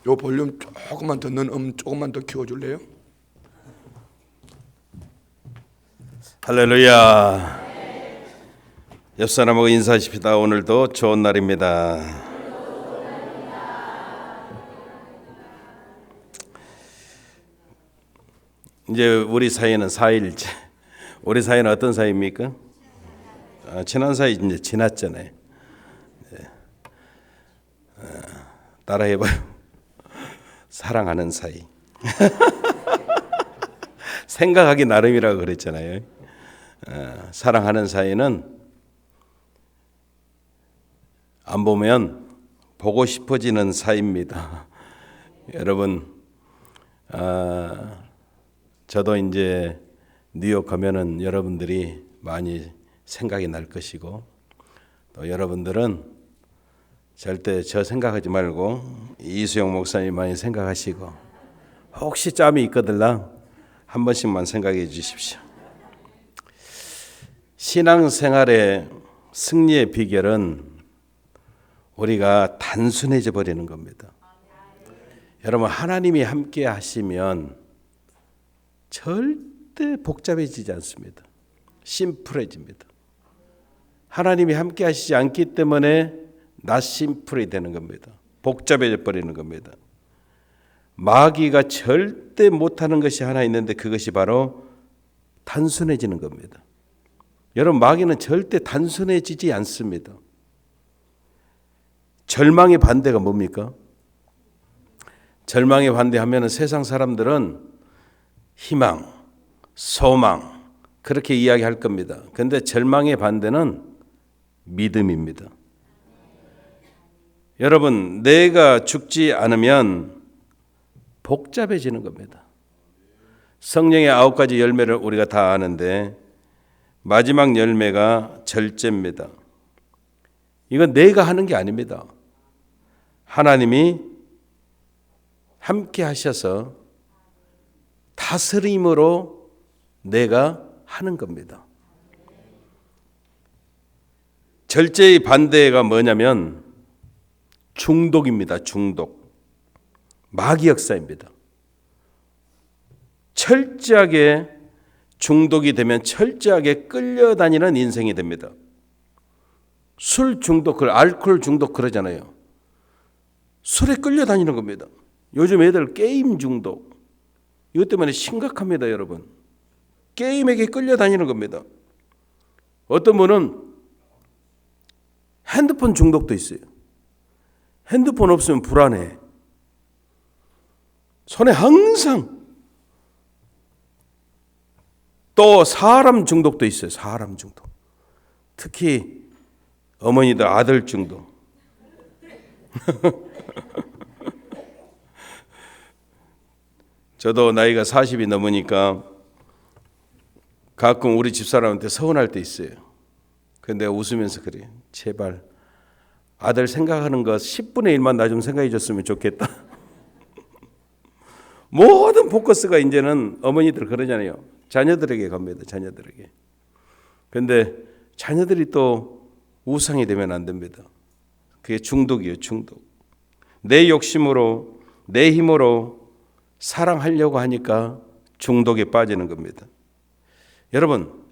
요 볼륨 조금만 더 넣는 조금만 더 키워줄래요? 할렐루야. 옆 사람하고 인사하십시다. 오늘도 좋은 날입니다. 이제 우리 사이는 4일째. 우리 사이는 어떤 사이입니까? 친한 사이 이제 지났잖아요. 따라해봐요. 사랑하는 사이. 생각하기 나름이라고 그랬잖아요. 사랑하는 사이는 안 보면 보고 싶어지는 사이입니다. 여러분, 저도 이제 뉴욕 가면은 여러분들이 많이 생각이 날 것이고, 또 여러분들은 절대 저 생각하지 말고 이수영 목사님 많이 생각하시고, 혹시 짬이 있거들랑 한 번씩만 생각해 주십시오. 신앙생활의 승리의 비결은 우리가 단순해져 버리는 겁니다. 여러분, 하나님이 함께 하시면 절대 복잡해지지 않습니다. 심플해집니다. 하나님이 함께 하시지 않기 때문에 나 심플이 되는 겁니다. 복잡해져 버리는 겁니다. 마귀가 절대 못하는 것이 하나 있는데 그것이 바로 단순해지는 겁니다. 여러분, 마귀는 절대 단순해지지 않습니다. 절망의 반대가 뭡니까? 절망의 반대하면 세상 사람들은 희망, 소망 그렇게 이야기할 겁니다. 그런데 절망의 반대는 믿음입니다. 여러분, 내가 죽지 않으면 복잡해지는 겁니다. 성령의 9가지 열매를 우리가 다 아는데 마지막 열매가 절제입니다. 이건 내가 하는 게 아닙니다. 하나님이 함께 하셔서 다스림으로 내가 하는 겁니다. 절제의 반대가 뭐냐면 중독입니다. 중독. 마귀 역사입니다. 철저하게 중독이 되면 철저하게 끌려다니는 인생이 됩니다. 술 중독, 알코올 중독 그러잖아요. 술에 끌려다니는 겁니다. 요즘 애들 게임 중독. 이것 때문에 심각합니다, 여러분. 게임에게 끌려다니는 겁니다. 어떤 분은 핸드폰 중독도 있어요. 핸드폰 없으면 불안해. 손에 항상. 또 사람 중독도 있어요. 사람 중독. 특히 어머니들 아들 중독. 저도 나이가 40이 넘으니까 가끔 우리 집사람한테 서운할 때 있어요. 근데 웃으면서 그래요. 제발 아들 생각하는 거 10분의 1만 나 좀 생각해 줬으면 좋겠다. 모든 포커스가 이제는 어머니들 그러잖아요. 자녀들에게 갑니다. 자녀들에게. 근데 자녀들이 또 우상이 되면 안 됩니다. 그게 중독이에요. 중독. 내 욕심으로 내 힘으로 사랑하려고 하니까 중독에 빠지는 겁니다. 여러분,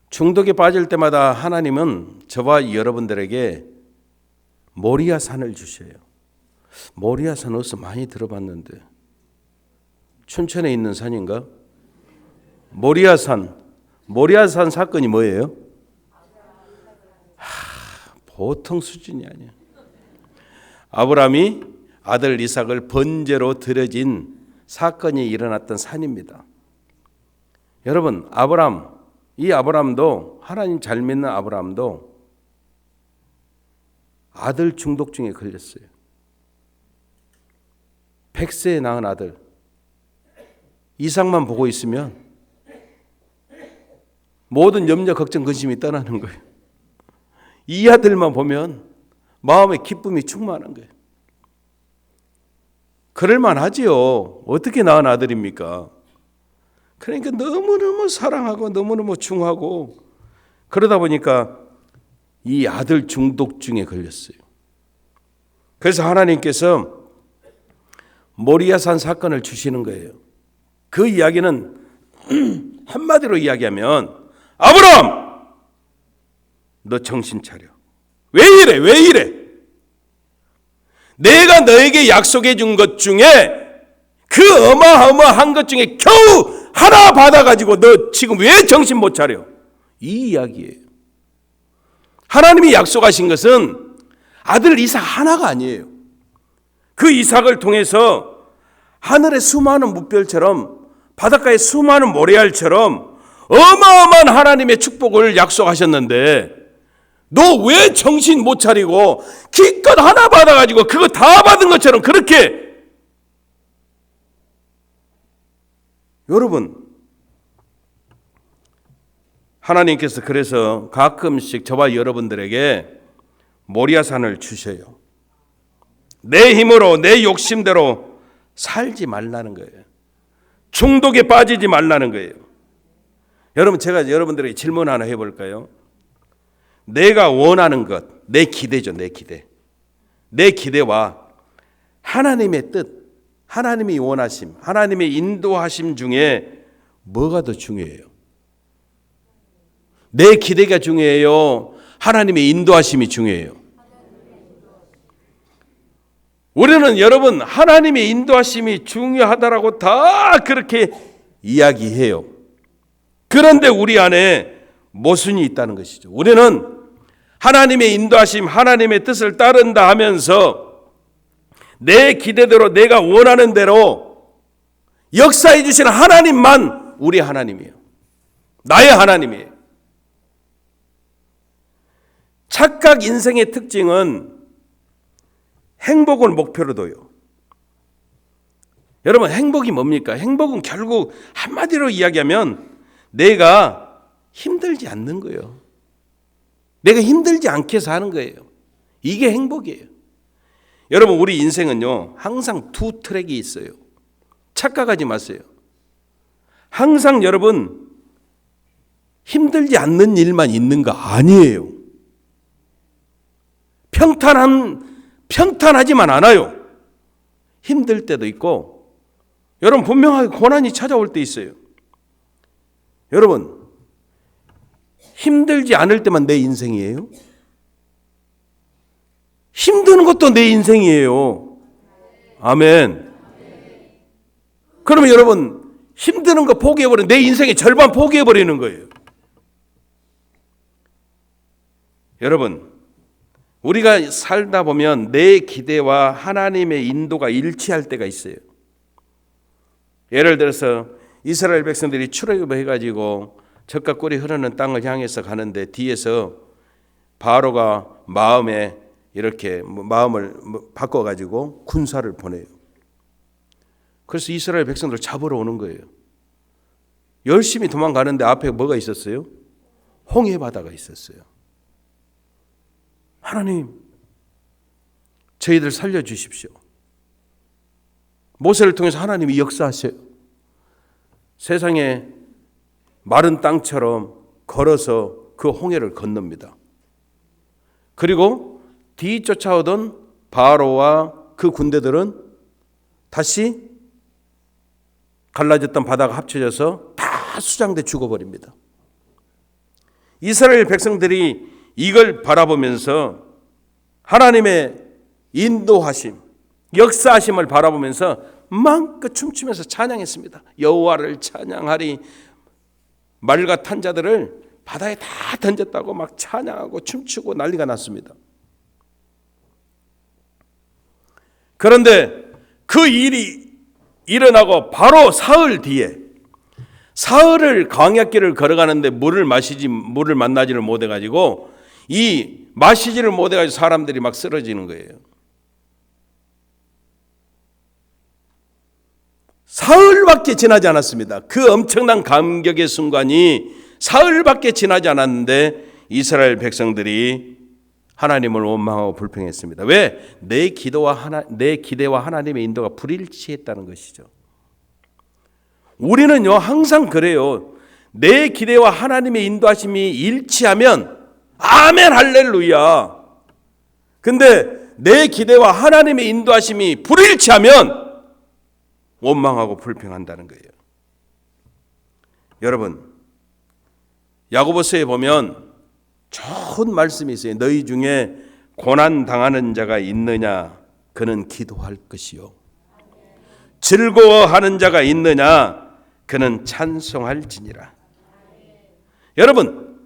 중독에 빠질 때마다 하나님은 저와 여러분들에게 모리아산을 주셔요. 모리아산 어디서 많이 들어봤는데 춘천에 있는 산인가? 모리아산 사건이 뭐예요? 보통 수준이 아니야. 아브라함이 아들 이삭을 번제로 드려진 사건이 일어났던 산입니다. 여러분, 이 아브라함도 하나님 잘 믿는 아브라함도 아들 중독증에 걸렸어요. 100세에 낳은 아들 이삭만 보고 있으면 모든 염려, 걱정, 근심이 떠나는 거예요. 이 아들만 보면 마음의 기쁨이 충만한 거예요. 그럴만 하지요. 어떻게 낳은 아들입니까? 그러니까 너무너무 사랑하고 너무너무 중하고 그러다 보니까 이 아들 중독증에 걸렸어요. 그래서 하나님께서 모리아산 사건을 주시는 거예요. 그 이야기는 한마디로 이야기하면 아브라함, 너 정신 차려. 왜 이래? 왜 이래? 내가 너에게 약속해 준 것 중에 그 어마어마한 것 중에 겨우 하나 받아가지고 너 지금 왜 정신 못 차려? 이 이야기예요. 하나님이 약속하신 것은 아들 이삭 하나가 아니에요. 그 이삭을 통해서 하늘의 수많은 뭇별처럼 바닷가의 수많은 모래알처럼 어마어마한 하나님의 축복을 약속하셨는데 너 왜 정신 못 차리고 기껏 하나 받아가지고 그거 다 받은 것처럼 그렇게. 여러분, 하나님께서 그래서 가끔씩 저와 여러분들에게 모리아산을 주셔요. 내 힘으로 내 욕심대로 살지 말라는 거예요. 중독에 빠지지 말라는 거예요. 여러분, 제가 여러분들에게 질문 하나 해볼까요? 내가 원하는 것, 내 기대죠, 내 기대. 내 기대와 하나님의 뜻, 하나님이 원하심, 하나님의 인도하심 중에 뭐가 더 중요해요? 내 기대가 중요해요? 하나님의 인도하심이 중요해요? 우리는 여러분 하나님의 인도하심이 중요하다라고 다 그렇게 이야기해요. 그런데 우리 안에 모순이 있다는 것이죠. 우리는 하나님의 인도하심, 하나님의 뜻을 따른다 하면서 내 기대대로 내가 원하는 대로 역사해 주시는 하나님만 우리 하나님이에요. 나의 하나님이에요. 착각 인생의 특징은 행복을 목표로 둬요. 여러분, 행복이 뭡니까? 행복은 결국 한마디로 이야기하면 내가 힘들지 않는 거예요. 내가 힘들지 않게 사는 거예요. 이게 행복이에요. 여러분, 우리 인생은요 항상 두 트랙이 있어요. 착각하지 마세요. 항상 여러분 힘들지 않는 일만 있는 거 아니에요. 평탄하지만 않아요. 힘들 때도 있고, 여러분 분명하게 고난이 찾아올 때 있어요. 여러분, 힘들지 않을 때만 내 인생이에요? 힘드는 것도 내 인생이에요. 아멘. 그러면 여러분 힘드는 거 포기해버리면 내 인생의 절반 포기해버리는 거예요. 여러분, 우리가 살다 보면 내 기대와 하나님의 인도가 일치할 때가 있어요. 예를 들어서 이스라엘 백성들이 출애굽을 해가지고 젖과 꿀이 흐르는 땅을 향해서 가는데 뒤에서 바로가 마음을 바꿔가지고 군사를 보내요. 그래서 이스라엘 백성들 잡으러 오는 거예요. 열심히 도망가는데 앞에 뭐가 있었어요? 홍해 바다가 있었어요. 하나님, 저희들 살려주십시오. 모세를 통해서 하나님이 역사하세요. 세상에 마른 땅처럼 걸어서 그 홍해를 건넙니다. 그리고 뒤쫓아오던 바로와 그 군대들은 다시 갈라졌던 바다가 합쳐져서 다 수장돼 죽어버립니다. 이스라엘 백성들이 이걸 바라보면서 하나님의 인도하심, 역사하심을 바라보면서 마음껏 춤추면서 찬양했습니다. 여호와를 찬양하리. 말과 탄 자들을 바다에 다 던졌다고 막 찬양하고 춤추고 난리가 났습니다. 그런데 그 일이 일어나고 바로 사흘 뒤에, 사흘을 광야길을 걸어가는데 물을 만나지를 못해가지고 이 마시지를 못해가지고 사람들이 막 쓰러지는 거예요. 사흘밖에 지나지 않았습니다. 그 엄청난 감격의 순간이 사흘밖에 지나지 않았는데 이스라엘 백성들이 하나님을 원망하고 불평했습니다. 왜? 내 기대와 하나님의 인도가 불일치했다는 것이죠. 우리는요 항상 그래요. 내 기대와 하나님의 인도하심이 일치하면 아멘 할렐루야. 근데 내 기대와 하나님의 인도하심이 불일치하면 원망하고 불평한다는 거예요. 여러분, 야고보서에 보면 좋은 말씀이 있어요. 너희 중에 고난 당하는 자가 있느냐? 그는 기도할 것이요. 즐거워하는 자가 있느냐? 그는 찬송할지니라. 여러분,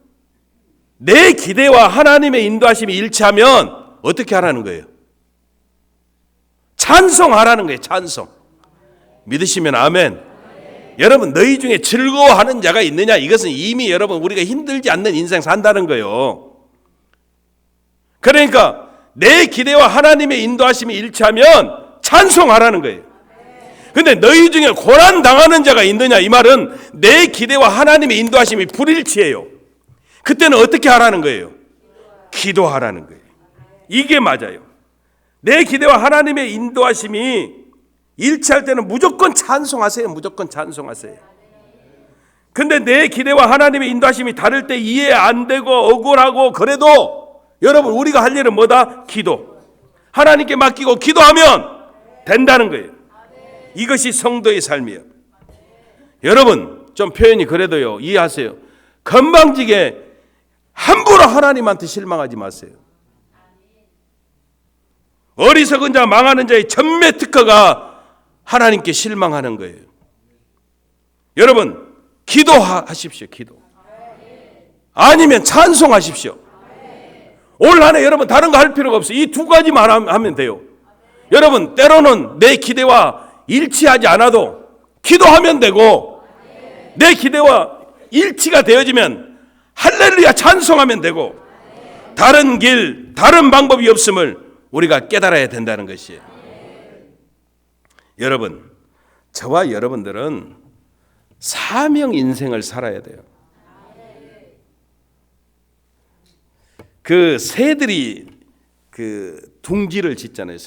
내 기대와 하나님의 인도하심이 일치하면 어떻게 하라는 거예요? 찬송하라는 거예요. 찬송. 믿으시면 아멘. 여러분, 너희 중에 즐거워하는 자가 있느냐? 이것은 이미 여러분 우리가 힘들지 않는 인생 산다는 거예요. 그러니까 내 기대와 하나님의 인도하심이 일치하면 찬송하라는 거예요. 근데 너희 중에 고난 당하는 자가 있느냐? 이 말은 내 기대와 하나님의 인도하심이 불일치해요. 그때는 어떻게 하라는 거예요? 기도하라는 거예요. 이게 맞아요. 내 기대와 하나님의 인도하심이 일치할 때는 무조건 찬송하세요. 무조건 찬송하세요. 근데 내 기대와 하나님의 인도하심이 다를 때 이해 안 되고 억울하고 그래도 여러분 우리가 할 일은 뭐다? 기도. 하나님께 맡기고 기도하면 된다는 거예요. 이것이 성도의 삶이에요. 여러분 좀 표현이 그래도요 이해하세요. 건방지게 함부로 하나님한테 실망하지 마세요. 어리석은 자 망하는 자의 전매 특허가 하나님께 실망하는 거예요. 여러분 기도하십시오. 기도. 아니면 찬송하십시오. 올 한 해 여러분 다른 거 할 필요가 없어요. 이 두 가지만 하면 돼요. 여러분 때로는 내 기대와 일치하지 않아도 기도하면 되고 내 기대와 일치가 되어지면 할렐루야 찬송하면 되고 다른 길 다른 방법이 없음을 우리가 깨달아야 된다는 것이에요. 여러분 저와 여러분들은 사명 인생을 살아야 돼요. 그 새들이 그 둥지를 짓잖아요.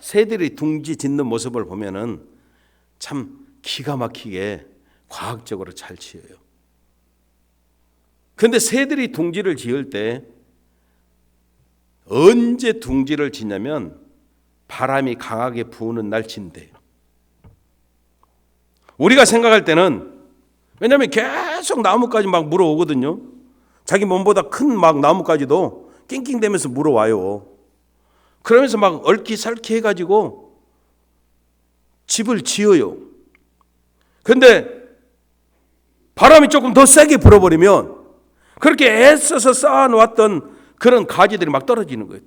새들이 둥지 짓는 모습을 보면은 참 기가 막히게 과학적으로 잘 지어요. 그런데 새들이 둥지를 지을 때 언제 둥지를 짓냐면 바람이 강하게 부는 날 짓는데요. 우리가 생각할 때는 왜냐하면 계속 나무까지 막 물어오거든요. 자기 몸보다 큰 막 나무까지도 낑낑대면서 물어와요. 그러면서 막 얽히살키 해가지고 집을 지어요. 그런데 바람이 조금 더 세게 불어버리면 그렇게 애써서 쌓아놓았던 그런 가지들이 막 떨어지는 거예요.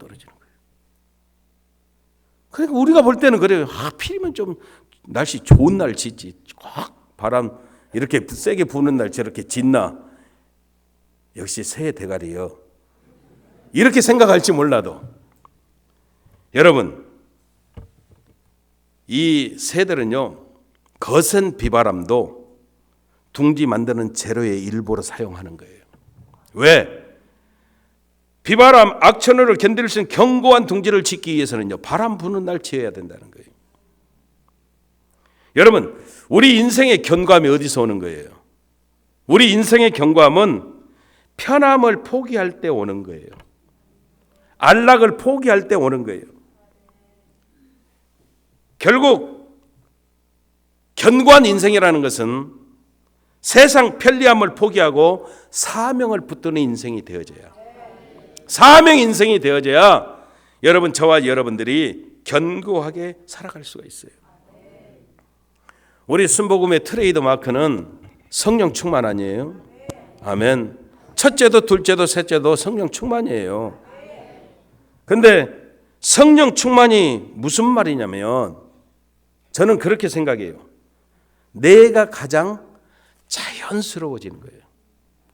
그러니까 우리가 볼 때는 그래요. 하필이면 좀 날씨 좋은 날 짓지. 확 바람 이렇게 세게 부는 날 저렇게 짓나. 역시 새 대가리요. 이렇게 생각할지 몰라도 여러분 이 새들은요 거센 비바람도 둥지 만드는 재료의 일부로 사용하는 거예요. 왜? 비바람 악천후를 견딜 수 있는 견고한 둥지를 짓기 위해서는요 바람 부는 날 지어야 된다는 거예요. 여러분 우리 인생의 견고함이 어디서 오는 거예요? 우리 인생의 견고함은 편함을 포기할 때 오는 거예요. 안락을 포기할 때 오는 거예요. 결국 견고한 인생이라는 것은 세상 편리함을 포기하고 사명을 붙드는 인생이 되어져야, 사명 인생이 되어져야 여러분 저와 여러분들이 견고하게 살아갈 수가 있어요. 우리 순복음의 트레이드 마크는 성령 충만 아니에요? 아멘. 첫째도 둘째도 셋째도 성령 충만이에요. 근데 성령 충만이 무슨 말이냐면 저는 그렇게 생각해요. 내가 가장 자연스러워지는 거예요.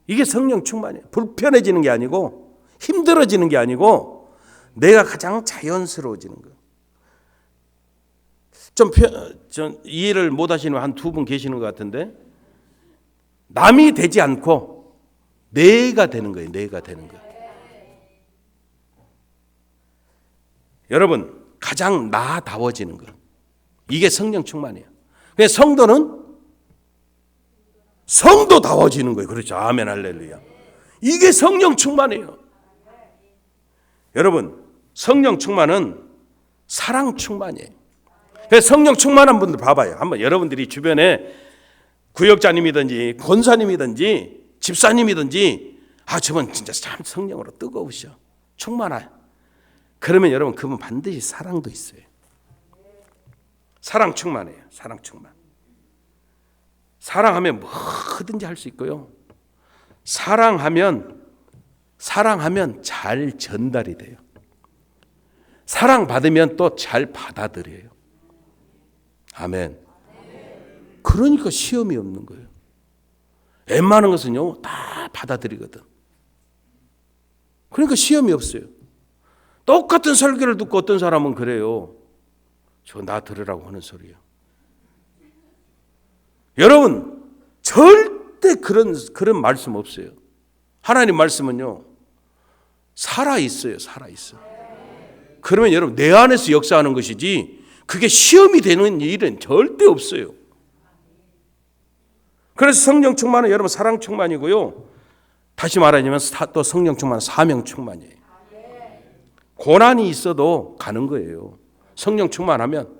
이게 성령 충만이에요. 불편해지는 게 아니고 힘들어지는 게 아니고 내가 가장 자연스러워지는 거예요. 좀 이해를 못 하시는 한 두 분 계시는 것 같은데 남이 되지 않고 내가 되는 거예요. 내가 되는 거예요. 여러분 가장 나다워지는 거 이게 성령 충만이에요. 그래서 성도는 성도다워지는 거예요. 그렇죠. 아멘 할렐루야. 이게 성령 충만이에요. 여러분 성령 충만은 사랑 충만이에요. 그래서 성령 충만한 분들 봐봐요. 한번 여러분들이 주변에 구역자님이든지 권사님이든지 집사님이든지 저분 진짜 참 성령으로 뜨거우셔, 충만해. 그러면 여러분 그분 반드시 사랑도 있어요. 사랑 충만해요. 사랑 충만. 사랑하면 뭐든지 할 수 있고요. 사랑하면 잘 전달이 돼요. 사랑받으면 또 잘 받아들여요. 아멘. 그러니까 시험이 없는 거예요. 웬만한 것은요 다 받아들이거든. 그러니까 시험이 없어요. 똑같은 설교를 듣고 어떤 사람은 그래요. 저 나 들으라고 하는 소리예요. 여러분 절대 그런 말씀 없어요. 하나님 말씀은요 살아 있어요. 살아 있어. 그러면 여러분 내 안에서 역사하는 것이지 그게 시험이 되는 일은 절대 없어요. 그래서 성령 충만은 여러분 사랑 충만이고요. 다시 말하자면 또 성령 충만은 사명 충만이에요. 고난이 있어도 가는 거예요. 성령 충만하면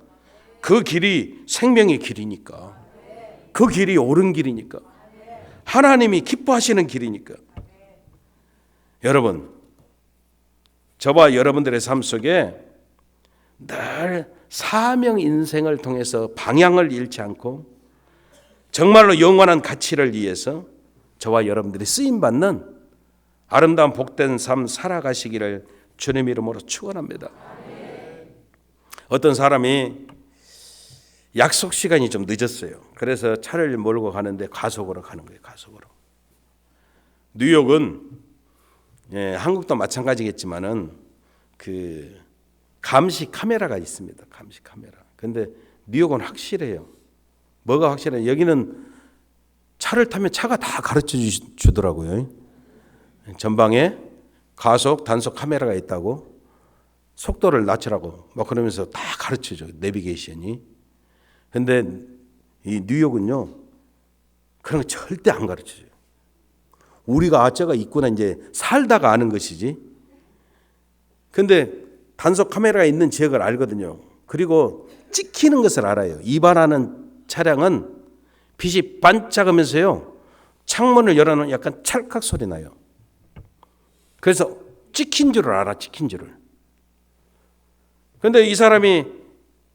그 길이 생명의 길이니까, 그 길이 옳은 길이니까, 하나님이 기뻐하시는 길이니까. 여러분 저와 여러분들의 삶 속에 늘 사명 인생을 통해서 방향을 잃지 않고 정말로 영원한 가치를 위해서 저와 여러분들이 쓰임받는 아름다운 복된 삶 살아가시기를 주님 이름으로 축원합니다. 어떤 사람이 약속 시간이 좀 늦었어요. 그래서 차를 몰고 가는데 과속으로 가는 거예요. 과속으로. 뉴욕은 한국도 마찬가지겠지만은 그 감시 카메라가 있습니다. 감시 카메라. 근데 뉴욕은 확실해요. 뭐가 확실해요? 여기는 차를 타면 차가 다 가르쳐 주더라고요. 전방에 가속, 단속 카메라가 있다고, 속도를 낮추라고 막 그러면서 다 가르쳐줘, 내비게이션이. 근데 이 뉴욕은요 그런 거 절대 안 가르쳐줘요. 우리가 저가 있구나 이제 살다가 아는 것이지. 근데 단속 카메라가 있는 지역을 알거든요. 그리고 찍히는 것을 알아요. 위반하는 차량은 빛이 반짝으면서요 창문을 열어놓으면 약간 찰칵 소리 나요. 그래서 찍힌 줄을 알아. 찍힌 줄을. 근데 이 사람이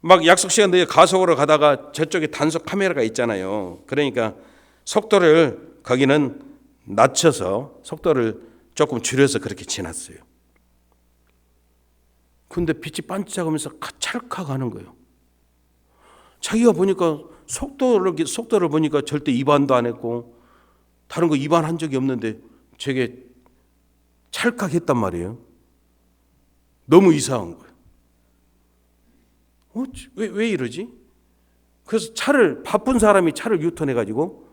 막 약속 시간에 가속으로 가다가 저쪽에 단속 카메라가 있잖아요. 그러니까 속도를 거기는 낮춰서 속도를 조금 줄여서 그렇게 지났어요. 근데 빛이 반짝으면서 찰칵 하는 거예요. 자기가 보니까 속도를 보니까 절대 위반도 안 했고 다른 거 위반한 적이 없는데 저게 찰칵했단 말이에요. 너무 이상한 거예요. 왜 이러지? 그래서 바쁜 사람이 차를 유턴해가지고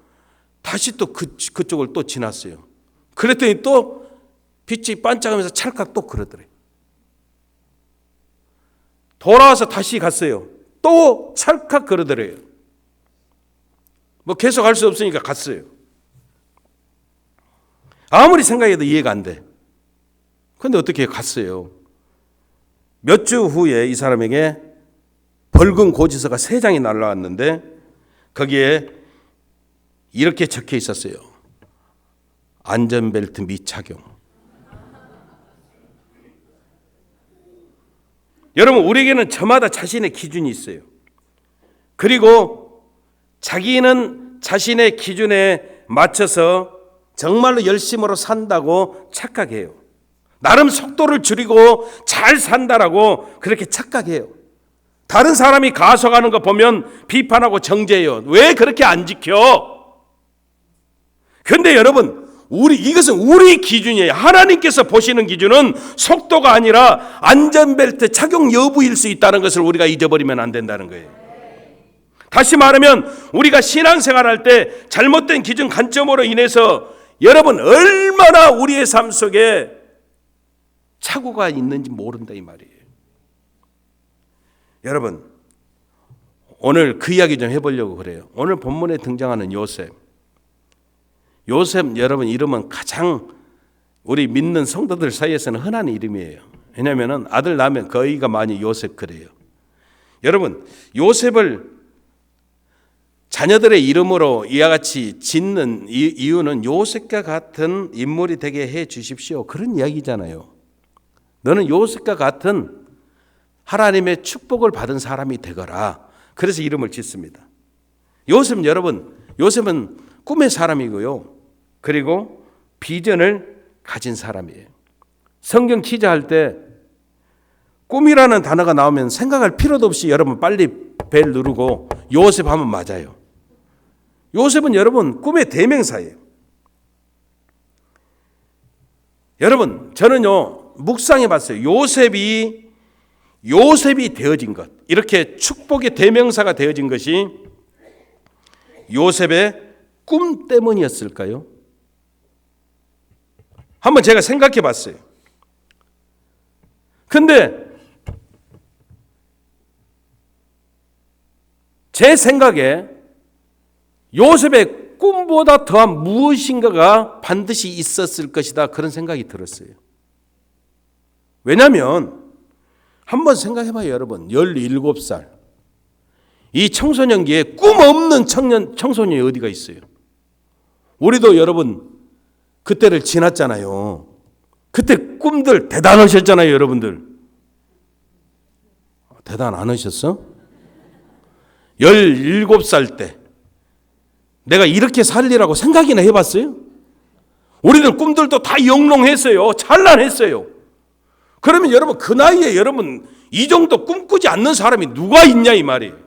다시 또 그쪽을 또 지났어요. 그랬더니 또 빛이 반짝하면서 찰칵 또 그러더래요. 돌아와서 다시 갔어요. 또 찰칵 그러더래요. 뭐 계속 할 수 없으니까 갔어요. 아무리 생각해도 이해가 안 돼. 근데 어떻게 갔어요? 몇 주 후에 이 사람에게 벌금 고지서가 3장이 날라왔는데 거기에 이렇게 적혀 있었어요. 안전벨트 미착용. 여러분 우리에게는 저마다 자신의 기준이 있어요. 그리고 자기는 자신의 기준에 맞춰서 정말로 열심으로 산다고 착각해요. 나름 속도를 줄이고 잘 산다라고 그렇게 착각해요. 다른 사람이 가속하는 거 보면 비판하고 정죄해요. 왜 그렇게 안 지켜? 그런데 여러분 이것은 우리 기준이에요. 하나님께서 보시는 기준은 속도가 아니라 안전벨트 착용 여부일 수 있다는 것을 우리가 잊어버리면 안 된다는 거예요. 다시 말하면 우리가 신앙생활할 때 잘못된 기준 관점으로 인해서 여러분 얼마나 우리의 삶 속에 착오가 있는지 모른다 이 말이에요. 여러분 오늘 그 이야기 좀 해보려고 그래요. 오늘 본문에 등장하는 요셉 여러분 이름은 가장 우리 믿는 성도들 사이에서는 흔한 이름이에요. 왜냐하면 아들 낳으면 거의가 많이 요셉 그래요. 여러분, 요셉을 자녀들의 이름으로 이와 같이 짓는 이유는 요셉과 같은 인물이 되게 해 주십시오, 그런 이야기잖아요. 너는 요셉과 같은 하나님의 축복을 받은 사람이 되거라. 그래서 이름을 짓습니다. 요셉, 여러분, 요셉은 꿈의 사람이고요, 그리고 비전을 가진 사람이에요. 성경 기자할 때 꿈이라는 단어가 나오면 생각할 필요도 없이 여러분 빨리 벨 누르고 요셉 하면 맞아요. 요셉은 여러분 꿈의 대명사예요. 여러분, 저는요 묵상해 봤어요. 요셉이 되어진 것, 이렇게 축복의 대명사가 되어진 것이 요셉의 꿈 때문이었을까요? 한번 제가 생각해 봤어요. 근데 제 생각에 요셉의 꿈보다 더한 무엇인가가 반드시 있었을 것이다, 그런 생각이 들었어요. 왜냐하면 한번 생각해 봐요. 여러분, 17살 이 청소년기에 꿈 없는 청소년이 어디가 있어요? 우리도 여러분 그때를 지났잖아요. 그때 꿈들 대단하셨잖아요. 여러분들 대단 안 하셨어? 17살 때 내가 이렇게 살리라고 생각이나 해봤어요? 우리들 꿈들도 다 영롱했어요. 찬란했어요. 그러면 여러분 그 나이에 여러분 이 정도 꿈꾸지 않는 사람이 누가 있냐 이 말이에요.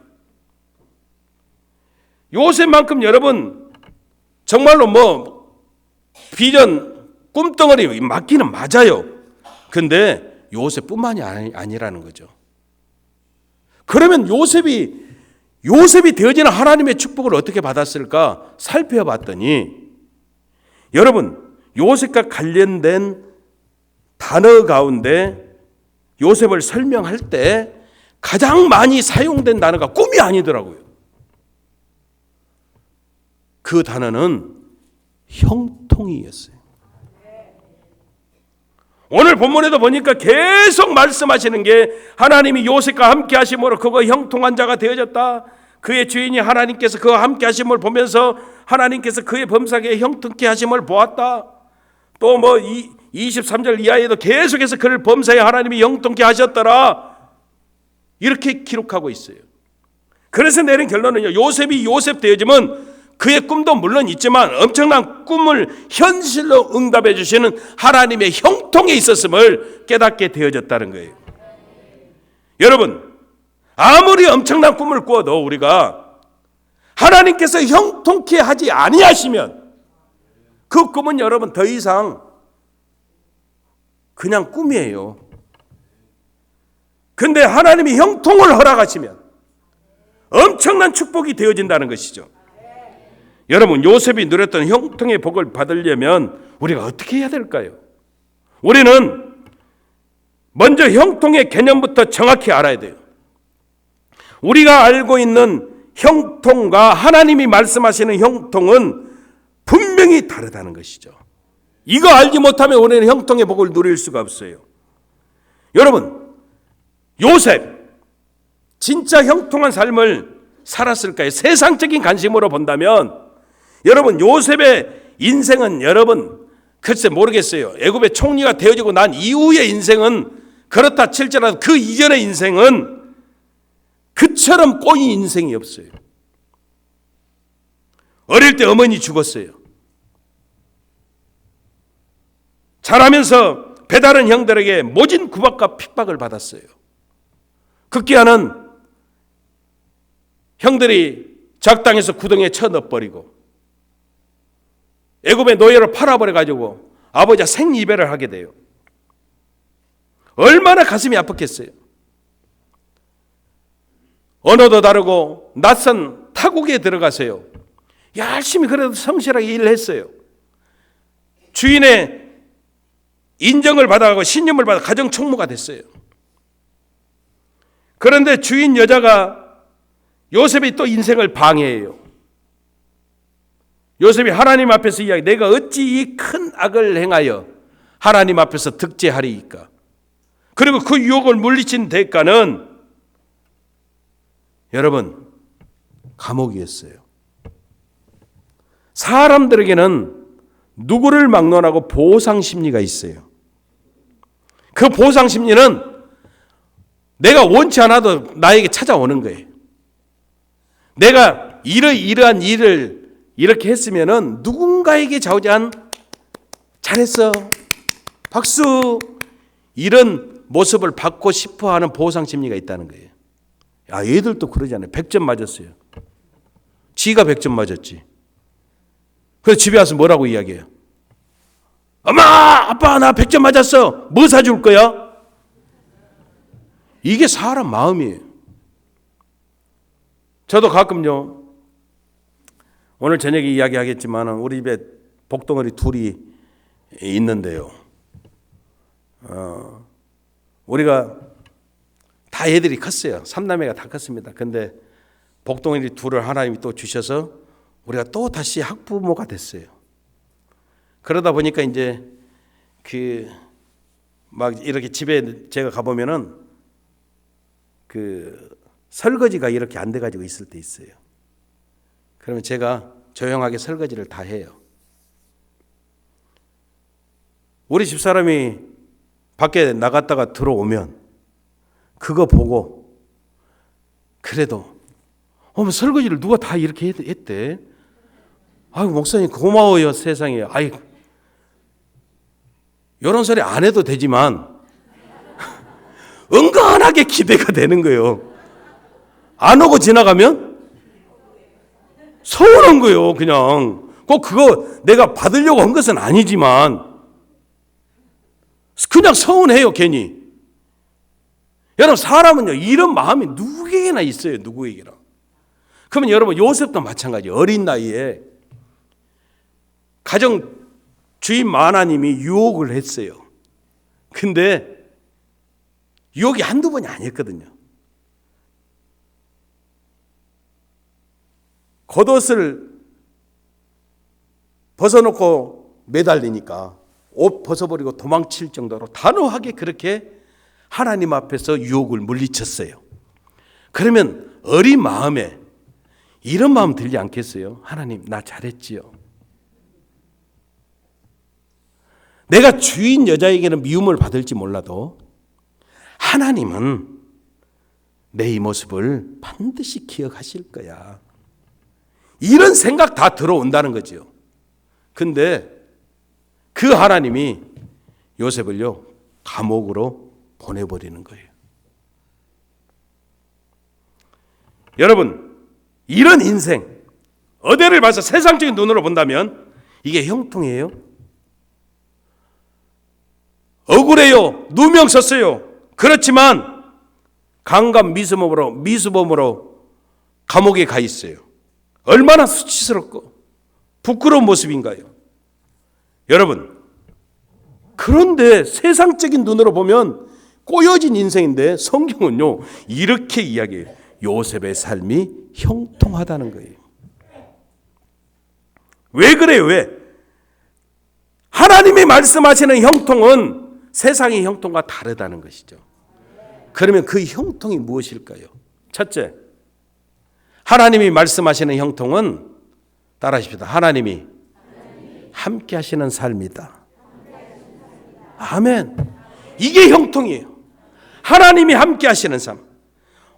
요셉만큼 여러분 정말로 비전 꿈덩어리 맞기는 맞아요. 근데 요셉뿐만이 아니라는 거죠. 그러면 요셉이 되어지는 하나님의 축복을 어떻게 받았을까 살펴봤더니, 여러분 요셉과 관련된 단어 가운데 요셉을 설명할 때 가장 많이 사용된 단어가 꿈이 아니더라고요. 그 단어는 형통이었어요. 오늘 본문에도 보니까 계속 말씀하시는 게 하나님이 요셉과 함께 하심으로 그가 형통한 자가 되어졌다. 그의 주인이 하나님께서 그와 함께 하심을 보면서 하나님께서 그의 범사에 형통케 하심을 보았다. 또 23절 이하에도 계속해서 그를 범사에 하나님이 형통케 하셨더라. 이렇게 기록하고 있어요. 그래서 내린 결론은요, 요셉이 요셉 되어지면 그의 꿈도 물론 있지만 엄청난 꿈을 현실로 응답해 주시는 하나님의 형통에 있었음을 깨닫게 되어졌다는 거예요. 여러분, 아무리 엄청난 꿈을 꾸어도 우리가 하나님께서 형통케 하지 아니하시면 그 꿈은 여러분 더 이상 그냥 꿈이에요. 근데 하나님이 형통을 허락하시면 엄청난 축복이 되어진다는 것이죠. 여러분, 요셉이 누렸던 형통의 복을 받으려면 우리가 어떻게 해야 될까요? 우리는 먼저 형통의 개념부터 정확히 알아야 돼요. 우리가 알고 있는 형통과 하나님이 말씀하시는 형통은 분명히 다르다는 것이죠. 이거 알지 못하면 우리는 형통의 복을 누릴 수가 없어요. 여러분, 요셉 진짜 형통한 삶을 살았을까요? 세상적인 관심으로 본다면 여러분, 요셉의 인생은 여러분 글쎄 모르겠어요. 애굽의 총리가 되어지고 난 이후의 인생은 그렇다 칠지라도 그 이전의 인생은 그처럼 꼬인 인생이 없어요. 어릴 때 어머니 죽었어요. 자라면서 배다른 형들에게 모진 구박과 핍박을 받았어요. 급기야는 형들이 작당에서 구덩이에 쳐넣어버리고 애굽의 노예로 팔아버려가지고 아버지가 생이별을 하게 돼요. 얼마나 가슴이 아팠겠어요. 언어도 다르고 낯선 타국에 들어가세요. 열심히 그래도 성실하게 일을 했어요. 주인의 인정을 받아가고 신임을 받아 가정 총무가 됐어요. 그런데 주인 여자가 요셉이 또 인생을 방해해요. 요셉이 하나님 앞에서 이야기, 내가 어찌 이 큰 악을 행하여 하나님 앞에서 득죄하리이까. 그리고 그 유혹을 물리친 대가는 여러분, 감옥이었어요. 사람들에게는 누구를 막론하고 보상 심리가 있어요. 그 보상 심리는 내가 원치 않아도 나에게 찾아오는 거예요. 내가 이러한 일을 이렇게 했으면은 누군가에게 좌우지한 잘했어, 박수, 이런 모습을 받고 싶어하는 보상 심리가 있다는 거예요. 아, 얘들도 그러잖아요. 100점 맞았어요. 지가 100점 맞았지. 그래서 집에 와서 뭐라고 이야기해요? 엄마, 아빠, 나 100점 맞았어. 뭐 사줄 거야? 이게 사람 마음이에요. 저도 가끔요, 오늘 저녁에 이야기하겠지만 우리 집에 복덩어리 둘이 있는데요. 우리가 다 애들이 컸어요. 3남매가 다 컸습니다. 근데 복덩어리 둘을 하나님이 또 주셔서 우리가 또 다시 학부모가 됐어요. 그러다 보니까 이제 막 이렇게 집에 제가 가보면은 설거지가 이렇게 안 돼가지고 있을 때 있어요. 그러면 제가 조용하게 설거지를 다 해요. 우리 집사람이 밖에 나갔다가 들어오면 그거 보고 그래도 설거지를 누가 다 이렇게 했대? 아유, 목사님 고마워요, 세상에. 아이, 이런 소리 안 해도 되지만 은근하게 기대가 되는 거예요. 안 오고 지나가면 서운한 거예요. 그냥 꼭 그거 내가 받으려고 한 것은 아니지만 그냥 서운해요, 괜히. 여러분, 사람은요, 이런 마음이 누구에게나 있어요. 누구에게나. 그러면 여러분, 요셉도 마찬가지예요. 어린 나이에 가정 주인 마나님이 유혹을 했어요. 근데 유혹이 한두 번이 아니었거든요. 겉옷을 벗어놓고 매달리니까 옷 벗어버리고 도망칠 정도로 단호하게 그렇게 하나님 앞에서 유혹을 물리쳤어요. 그러면 어린 마음에 이런 마음 들지 않겠어요? 하나님, 나 잘했지요. 내가 주인 여자에게는 미움을 받을지 몰라도 하나님은 내 이 모습을 반드시 기억하실 거야. 이런 생각 다 들어온다는 거죠. 근데 그 하나님이 요셉을요, 감옥으로 보내버리는 거예요. 여러분, 이런 인생, 어디를 봐서 세상적인 눈으로 본다면 이게 형통이에요? 억울해요. 누명 썼어요. 그렇지만 강간 미수범으로 감옥에 가 있어요. 얼마나 수치스럽고 부끄러운 모습인가요? 여러분, 그런데 세상적인 눈으로 보면 꼬여진 인생인데 성경은요, 이렇게 이야기해요. 요셉의 삶이 형통하다는 거예요. 왜 그래요? 왜? 하나님이 말씀하시는 형통은 세상의 형통과 다르다는 것이죠. 그러면 그 형통이 무엇일까요? 첫째, 하나님이 말씀하시는 형통은 따라하십시다. 하나님이 함께 하시는 삶이다. 아멘. 이게 형통이에요. 하나님이 함께 하시는 삶.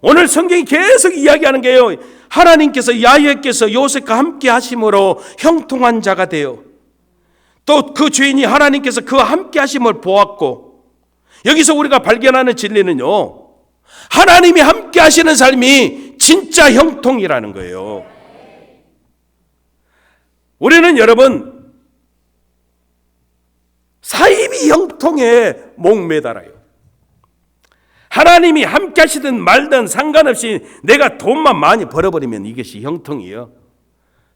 오늘 성경이 계속 이야기하는 게요, 하나님께서, 야훼께서 요셉과 함께 하심으로 형통한 자가 되어, 또 그 주인이 하나님께서 그와 함께 하심을 보았고, 여기서 우리가 발견하는 진리는요, 하나님이 함께 하시는 삶이 진짜 형통이라는 거예요. 우리는 여러분, 사이비 형통에 목매달아요. 하나님이 함께 하시든 말든 상관없이 내가 돈만 많이 벌어버리면 이것이 형통이요.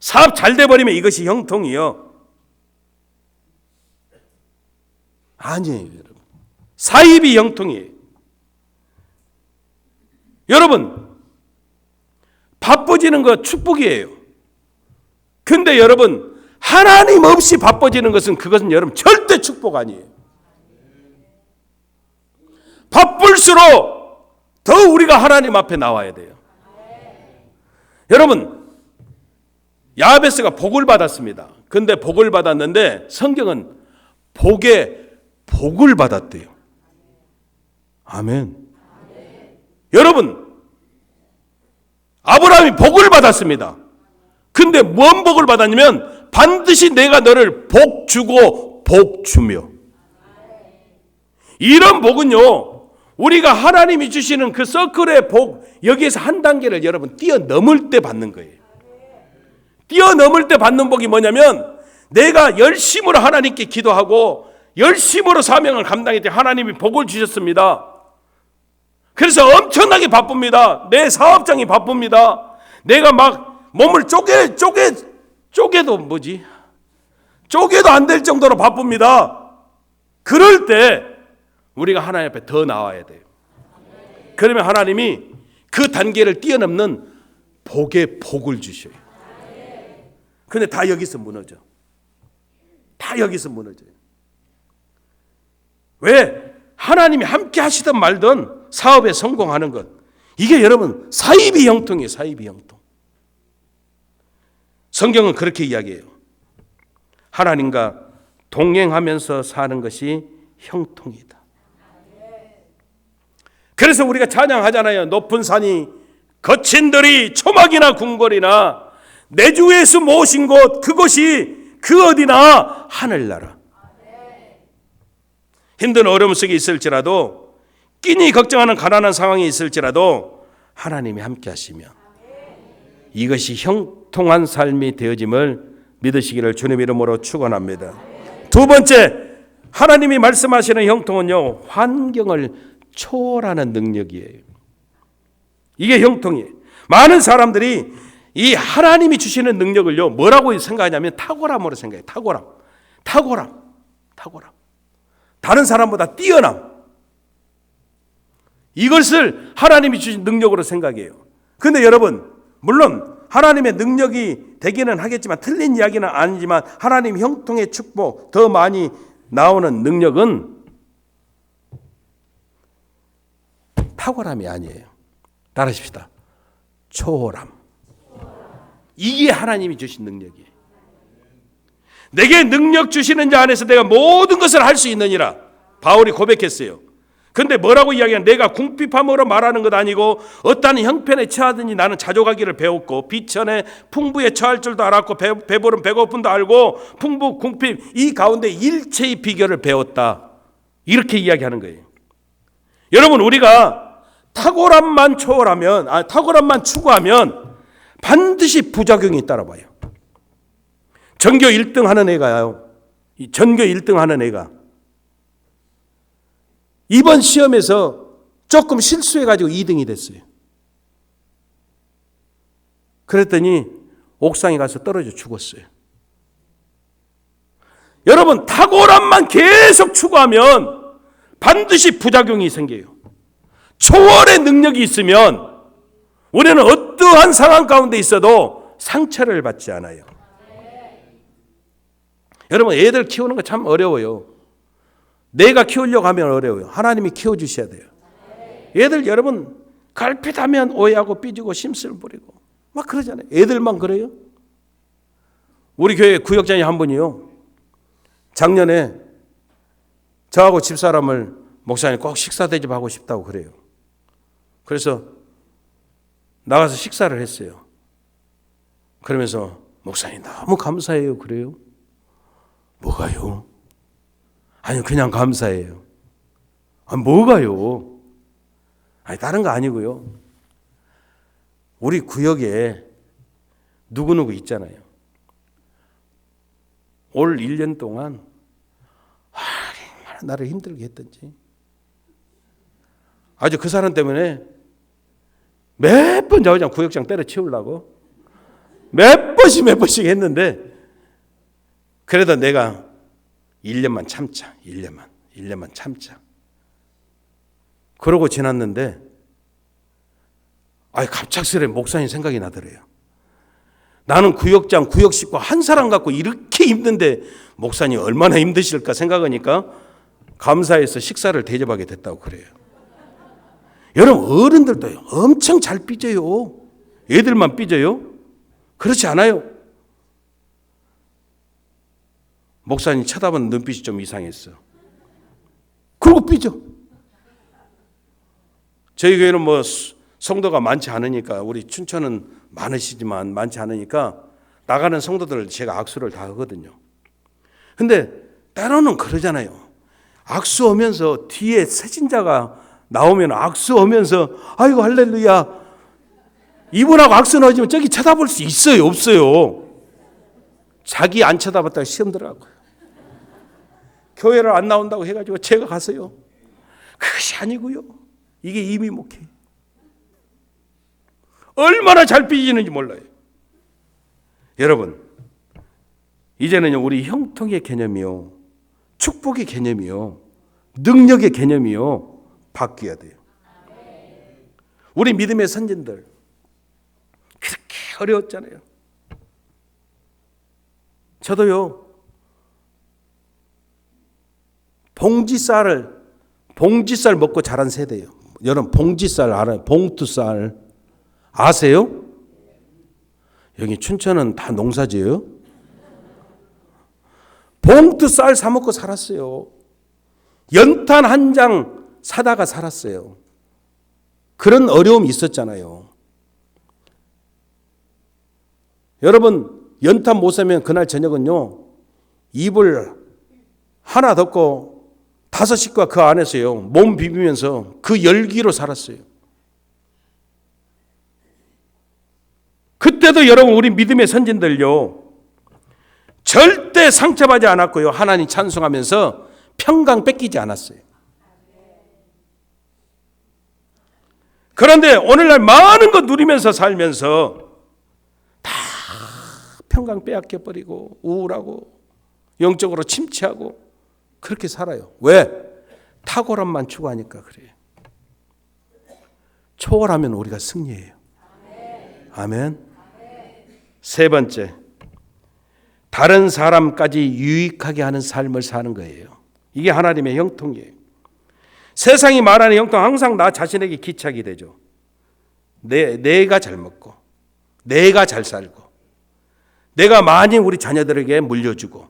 사업 잘 돼버리면 이것이 형통이요. 아니에요, 여러분. 사이비 형통이에요. 여러분, 바빠지는 거 축복이에요. 근데 여러분, 하나님 없이 바빠지는 그것은 여러분 절대 축복 아니에요. 바쁠수록 더 우리가 하나님 앞에 나와야 돼요. 여러분, 야베스가 복을 받았습니다. 근데 복을 받았는데 성경은 복에 복을 받았대요. 아멘. 여러분, 아브라함이 복을 받았습니다. 근데 뭔 복을 받았냐면 반드시 내가 너를 복 주고 복 주며. 이런 복은요, 우리가 하나님이 주시는 그 서클의 복, 여기에서 한 단계를 여러분 뛰어넘을 때 받는 거예요. 뛰어넘을 때 받는 복이 뭐냐면 내가 열심으로 하나님께 기도하고 열심으로 사명을 감당했더니 하나님이 복을 주셨습니다. 그래서 엄청나게 바쁩니다. 내 사업장이 바쁩니다. 내가 막 몸을 쪼개도 뭐지? 쪼개도 안 될 정도로 바쁩니다. 그럴 때 우리가 하나님 앞에 더 나와야 돼요. 그러면 하나님이 그 단계를 뛰어넘는 복의 복을 주셔요. 근데 다 여기서 무너져. 다 여기서 무너져요. 왜? 하나님이 함께 하시든 말든 사업에 성공하는 것, 이게 여러분 사이비 형통이에요. 사이비 형통. 성경은 그렇게 이야기해요. 하나님과 동행하면서 사는 것이 형통이다. 그래서 우리가 찬양하잖아요. 높은 산이 거친 들이 초막이나 궁궐이나 내 주 예수 모신 곳, 그곳이 그 어디나 하늘나라. 힘든 어려움 속에 있을지라도, 끼니 걱정하는 가난한 상황이 있을지라도 하나님이 함께 하시며 이것이 형통한 삶이 되어짐을 믿으시기를 주님 이름으로 축원합니다. 두 번째, 하나님이 말씀하시는 형통은요, 환경을 초월하는 능력이에요. 이게 형통이에요. 많은 사람들이 이 하나님이 주시는 능력을요, 뭐라고 생각하냐면 탁월함으로 생각해요. 탁월함. 다른 사람보다 뛰어남. 이것을 하나님이 주신 능력으로 생각해요. 그런데 여러분, 물론 하나님의 능력이 되기는 하겠지만 틀린 이야기는 아니지만 하나님 형통의 축복, 더 많이 나오는 능력은 탁월함이 아니에요. 따라하십시다. 초월함. 이게 하나님이 주신 능력이에요. 내게 능력 주시는 자 안에서 내가 모든 것을 할 수 있느니라 바울이 고백했어요. 근데 뭐라고 이야기하냐? 내가 궁핍함으로 말하는 것 아니고 어떠한 형편에 처하든지 나는 자족하기를 배웠고 비천에 풍부에 처할 줄도 알았고 배부른 배고픔도 알고 풍부 궁핍 이 가운데 일체의 비결을 배웠다. 이렇게 이야기하는 거예요. 여러분, 우리가 탁월함만 추구하면 반드시 부작용이 따라와요. 전교 1등 하는 애가요. 전교 1등 하는 애가 이번 시험에서 조금 실수해가지고 2등이 됐어요. 그랬더니 옥상에 가서 떨어져 죽었어요. 여러분, 탁월함만 계속 추구하면 반드시 부작용이 생겨요. 초월의 능력이 있으면 우리는 어떠한 상황 가운데 있어도 상처를 받지 않아요. 여러분, 애들 키우는 거 참 어려워요. 내가 키우려고 하면 어려워요. 하나님이 키워주셔야 돼요. 애들 여러분 갈피하면 오해하고 삐지고 심술 부리고 막 그러잖아요. 애들만 그래요? 우리 교회 구역장이 한 분이요, 작년에 저하고 집사람을 목사님 꼭 식사 대접하고 싶다고 그래요. 그래서 나가서 식사를 했어요. 그러면서 목사님 너무 감사해요. 그래요? 뭐가요? 아니 그냥 감사해요. 아니 뭐가요? 아니 다른 거 아니고요. 우리 구역에 누구누구 있잖아요. 올 1년 동안 얼마나 나를 힘들게 했던지. 아주 그 사람 때문에 몇 번 좌우장 구역장 때려치우려고 몇 번씩 했는데 그래도 내가 1년만 참자. 1년만 참자. 그러고 지났는데 갑작스레 목사님 생각이 나더래요. 나는 구역장, 구역 식구 한 사람 갖고 이렇게 힘든데 목사님 얼마나 힘드실까 생각하니까 감사해서 식사를 대접하게 됐다고 그래요. 여러분, 어른들도 엄청 잘 삐져요. 애들만 삐져요? 그렇지 않아요. 목사님 쳐다보는 눈빛이 좀 이상했어. 그러고 삐져. 저희 교회는 뭐 성도가 많지 않으니까, 우리 춘천은 많으시지만 많지 않으니까 나가는 성도들 제가 악수를 다 하거든요. 근데 때로는 그러잖아요. 악수하면서 뒤에 세진자가 나오면 악수하면서 아이고 할렐루야, 이분하고 악수 넣어주면 저기 쳐다볼 수 있어요, 없어요? 자기 안 쳐다봤다가 시험 들어가고요. 교회를 안 나온다고 해가지고 제가 가서요. 그것이 아니고요. 이게 이미 목회. 얼마나 잘 삐지는지 몰라요. 여러분, 이제는요, 우리 형통의 개념이요, 축복의 개념이요, 능력의 개념이요, 바뀌어야 돼요. 우리 믿음의 선진들 그렇게 어려웠잖아요. 저도요, 봉지쌀 먹고 자란 세대예요. 여러분, 봉지쌀 알아요? 봉투쌀 아세요? 여기 춘천은 다 농사지어요. 봉투쌀 사 먹고 살았어요. 연탄 한 장 사다가 살았어요. 그런 어려움이 있었잖아요. 여러분, 연탄 못 사면 그날 저녁은요, 이불 하나 덮고 5식구가 그 안에서요, 몸 비비면서 그 열기로 살았어요. 그때도 여러분, 우리 믿음의 선진들요, 절대 상처받지 않았고요, 하나님 찬송하면서 평강 뺏기지 않았어요. 그런데 오늘날 많은 것 누리면서 살면서 다 평강 빼앗겨버리고 우울하고 영적으로 침체하고 그렇게 살아요. 왜? 탁월함만 추구하니까 그래요. 초월하면 우리가 승리해요. 아멘. 세 번째, 다른 사람까지 유익하게 하는 삶을 사는 거예요. 이게 하나님의 형통이에요. 세상이 말하는 형통, 항상 나 자신에게 기착이 되죠. 내가 잘 먹고, 내가 잘 살고, 내가 많이 우리 자녀들에게 물려주고,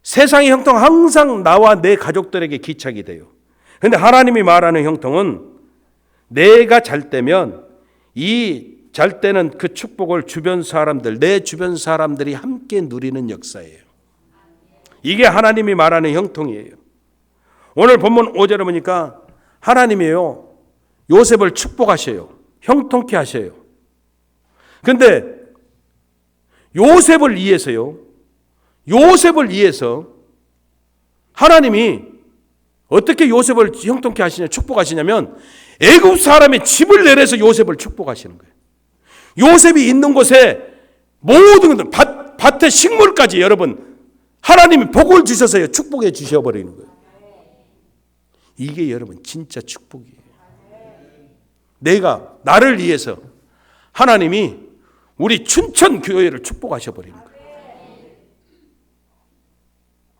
세상의 형통 항상 나와 내 가족들에게 기착이 돼요. 그런데 하나님이 말하는 형통은 내가 잘 때면 이 잘 때는 그 축복을 주변 사람들, 내 주변 사람들이 함께 누리는 역사예요. 이게 하나님이 말하는 형통이에요. 오늘 본문 5절에 보니까 하나님이요, 요셉을 축복하셔요. 형통케 하셔요. 그런데 요셉을 위해서요, 요셉을 위해서 하나님이 어떻게 요셉을 형통케 하시냐, 축복하시냐면 애굽 사람의 집을 내려서 요셉을 축복하시는 거예요. 요셉이 있는 곳에 모든 것들, 밭의 식물까지 여러분 하나님이 복을 주셔서요, 축복해 주셔버리는 거예요. 이게 여러분 진짜 축복이에요. 내가 나를 위해서 하나님이 우리 춘천 교회를 축복하셔 버리는 거예요.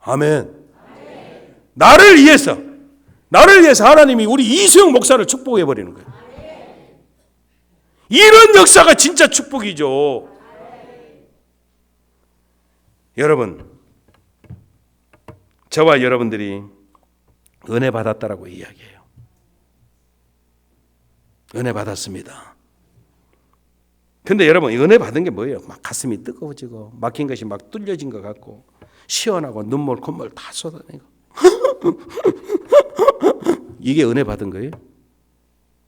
아멘. 나를 위해서 하나님이 우리 이수영 목사를 축복해 버리는 거예요. 이런 역사가 진짜 축복이죠. 여러분, 저와 여러분들이 은혜 받았다라고 이야기해요. 은혜 받았습니다. 근데 여러분, 은혜 받은 게 뭐예요? 막 가슴이 뜨거워지고 막힌 것이 막 뚫려진 것 같고 시원하고 눈물 콧물 다 쏟아내고 이게 은혜 받은 거예요?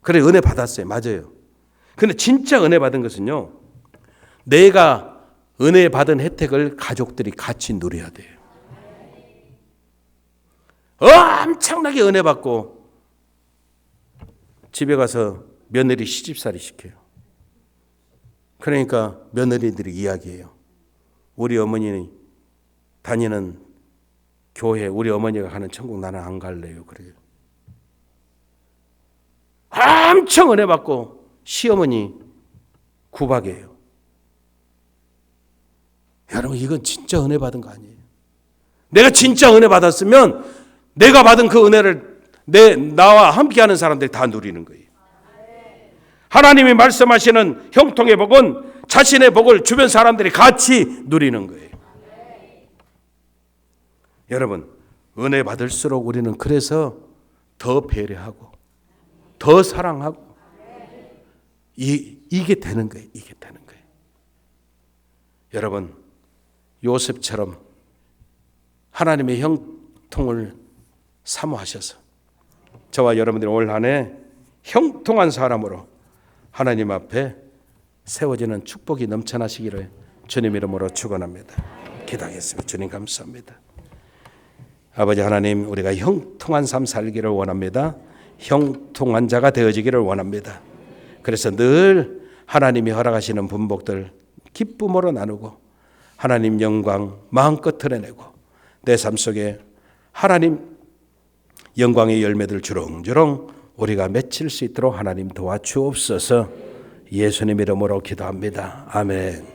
그래, 은혜 받았어요. 맞아요. 근데 진짜 은혜 받은 것은요, 내가 은혜 받은 혜택을 가족들이 같이 누려야 돼요. 엄청나게 은혜 받고 집에 가서 며느리 시집살이 시켜요. 그러니까 며느리들이 이야기해요. 우리 어머니 다니는 교회, 우리 어머니가 가는 천국 나는 안 갈래요. 그래요. 엄청 은혜 받고 시어머니 구박이에요. 여러분, 이건 진짜 은혜 받은 거 아니에요? 내가 진짜 은혜 받았으면 내가 받은 그 은혜를 나와 함께하는 사람들이 다 누리는 거예요. 하나님이 말씀하시는 형통의 복은 자신의 복을 주변 사람들이 같이 누리는 거예요. 여러분, 은혜 받을수록 우리는 그래서 더 배려하고 더 사랑하고 이게 되는 거예요. 이게 되는 거예요. 여러분, 요셉처럼 하나님의 형통을 사모하셔서 저와 여러분들이 올 한 해 형통한 사람으로 하나님 앞에 세워지는 축복이 넘쳐나시기를 주님 이름으로 축원합니다. 기도하겠습니다. 주님 감사합니다. 아버지 하나님, 우리가 형통한 삶 살기를 원합니다. 형통한 자가 되어지기를 원합니다. 그래서 늘 하나님이 허락하시는 분복들 기쁨으로 나누고 하나님 영광 마음껏 드러내고 내 삶 속에 하나님 영광의 열매들 주렁주렁 우리가 맺힐 수 있도록 하나님 도와주옵소서. 예수님 이름으로 기도합니다. 아멘.